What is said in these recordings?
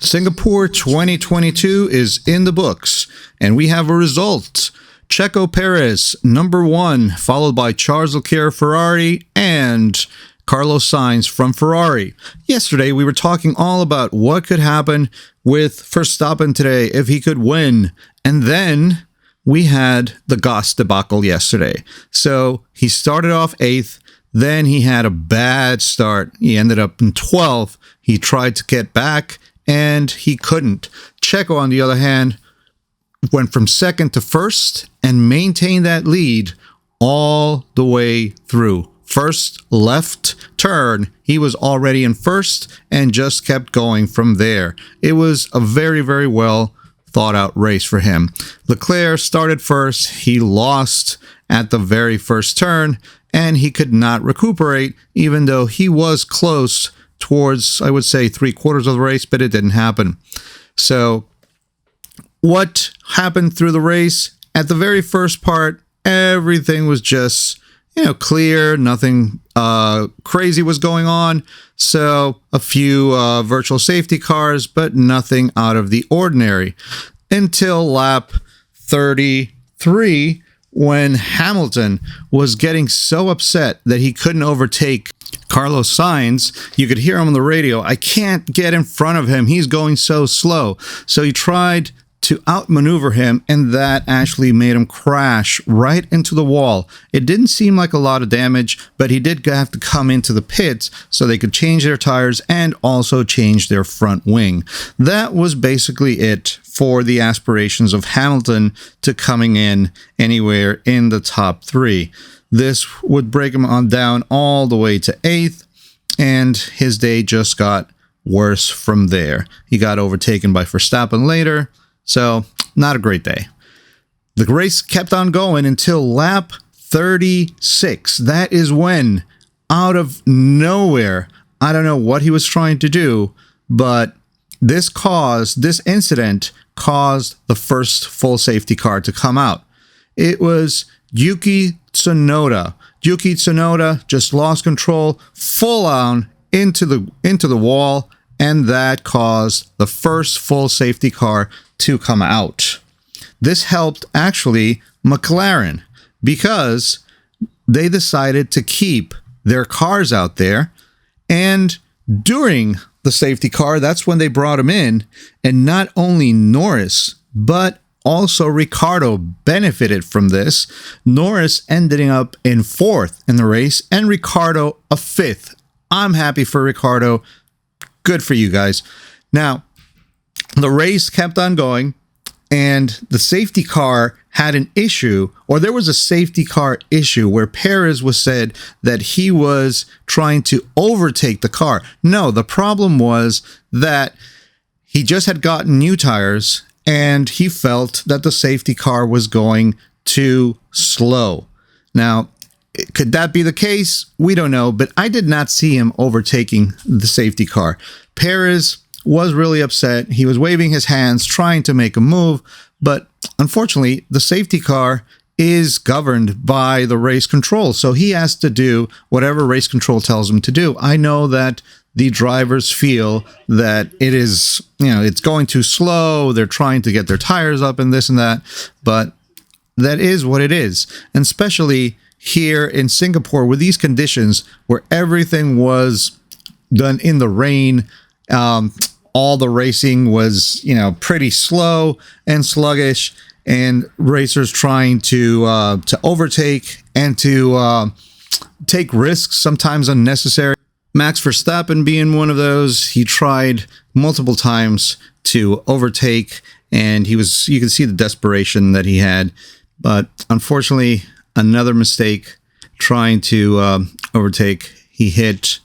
Singapore 2022 is in the books, and we have a result. Checo Perez, number 1, followed by Charles Leclerc Ferrari and Carlos Sainz from Ferrari. Yesterday, we were talking all about what could happen with Verstappen today if he could win. And then we had the Goss debacle yesterday. So he started off 8th. Then he had a bad start. He ended up in 12th. He tried to get back, and he couldn't. Checo, on the other hand, went from 2nd to 1st and maintained that lead all the way through. First left turn, he was already in 1st and just kept going from there. It was a very, very well thought out race for him. Leclerc started 1st. He lost at the very first turn, and he could not recuperate, even though he was close towards, I would say, 3/4 of the race, but it didn't happen. So what happened through the race? At the very first part, everything was just, clear. Nothing crazy was going on. So a few virtual safety cars, but nothing out of the ordinary. Until lap 33, when Hamilton was getting so upset that he couldn't overtake Carlos Sainz. You could hear him on the radio, "I can't get in front of him. He's going so slow." So he tried to outmaneuver him, and that actually made him crash right into the wall. It didn't seem like a lot of damage, but he did have to come into the pits so they could change their tires and also change their front wing. That was basically it for the aspirations of Hamilton to coming in anywhere in the top 3. This would break him on down all the way to 8th, and his day just got worse from there. He got overtaken by Verstappen later. So, not a great day. The race kept on going until lap 36. That is when, out of nowhere, I don't know what he was trying to do, but this incident caused the first full safety car to come out. It was Yuki Tsunoda. Yuki Tsunoda just lost control, full on into the wall, and that caused the first full safety car to come out. This helped actually McLaren because they decided to keep their cars out there, and during the safety car, that's when they brought him in, and not only Norris, but also Ricciardo benefited from this. Norris ending up in 4th in the race, and Ricciardo a 5th. I'm happy for Ricciardo. Good for you guys. Now, the race kept on going, and the safety car had an issue, or there was a safety car issue where Perez was said that he was trying to overtake the car. No, the problem was that he just had gotten new tires, and he felt that the safety car was going too slow. Now, could that be the case? We don't know, but I did not see him overtaking the safety car. Perez was really upset. He was waving his hands, trying to make a move, but unfortunately, the safety car is governed by the race control, so he has to do whatever race control tells him to do. I know that the drivers feel that it is, it's going too slow, they're trying to get their tires up and this and that, but that is what it is. And especially here in Singapore with these conditions where everything was done in the rain, all the racing was, pretty slow and sluggish, and racers trying to overtake and to take risks, sometimes unnecessary. Max Verstappen being one of those. He tried multiple times to overtake, and you could see the desperation that he had. But unfortunately, another mistake trying to overtake. He hit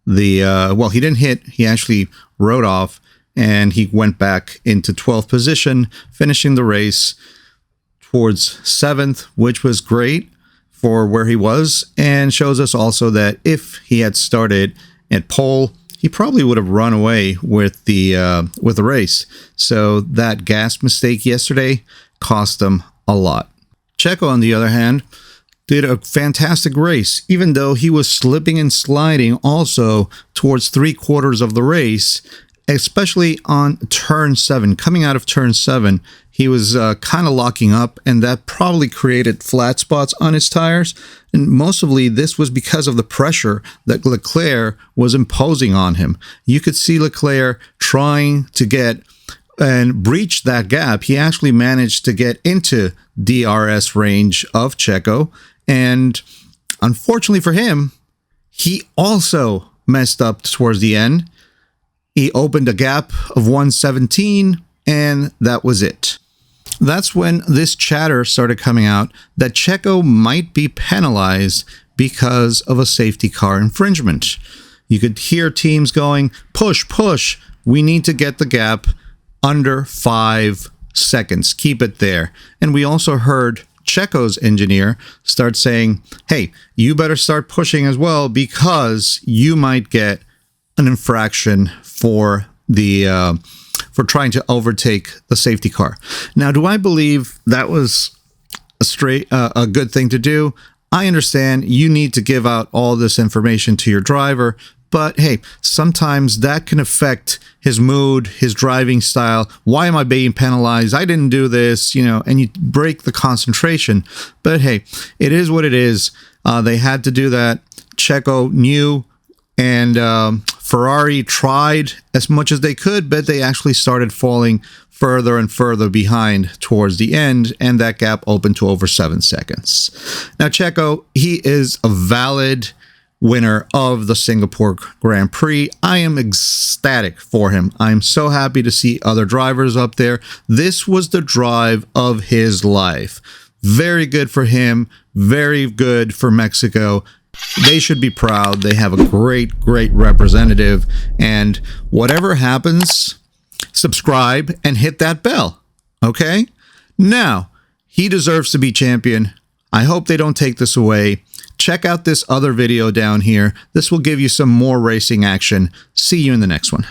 he didn't hit, he actually rode off, and he went back into 12th position, finishing the race towards 7th, which was great for where he was, and shows us also that if he had started at pole, he probably would have run away with the race. So that gas mistake yesterday cost him a lot. Checo, on the other hand, did a fantastic race, even though he was slipping and sliding also towards 3/4 of the race. especially on turn 7. Coming out of turn 7, he was kind of locking up, and that probably created flat spots on his tires. And mostly this was because of the pressure that Leclerc was imposing on him. You could see Leclerc trying to get and breach that gap. He actually managed to get into DRS range of Checo, and unfortunately for him, he also messed up towards the end. He opened a gap of 117, and that was it. That's when this chatter started coming out that Checo might be penalized because of a safety car infringement. You could hear teams going, push, push. We need to get the gap under 5 seconds. Keep it there. And we also heard Checo's engineer start saying, hey, you better start pushing as well because you might get an infraction for the for trying to overtake the safety car. Now, do I believe that was a good thing to do? I understand you need to give out all this information to your driver, but hey, sometimes that can affect his mood, his driving style. Why am I being penalized? I didn't do this, and you break the concentration. But hey, it is what it is. They had to do that. Checo knew, and Ferrari tried as much as they could, but they actually started falling further and further behind towards the end, and that gap opened to over 7 seconds. Now, Checo, he is a valid winner of the Singapore Grand Prix. I am ecstatic for him. I'm so happy to see other drivers up there. This was the drive of his life. Very good for him. Very good for Mexico. They should be proud. They have a great, great representative. And whatever happens, subscribe and hit that bell. Okay? Now, he deserves to be champion. I hope they don't take this away. Check out this other video down here. This will give you some more racing action. See you in the next one.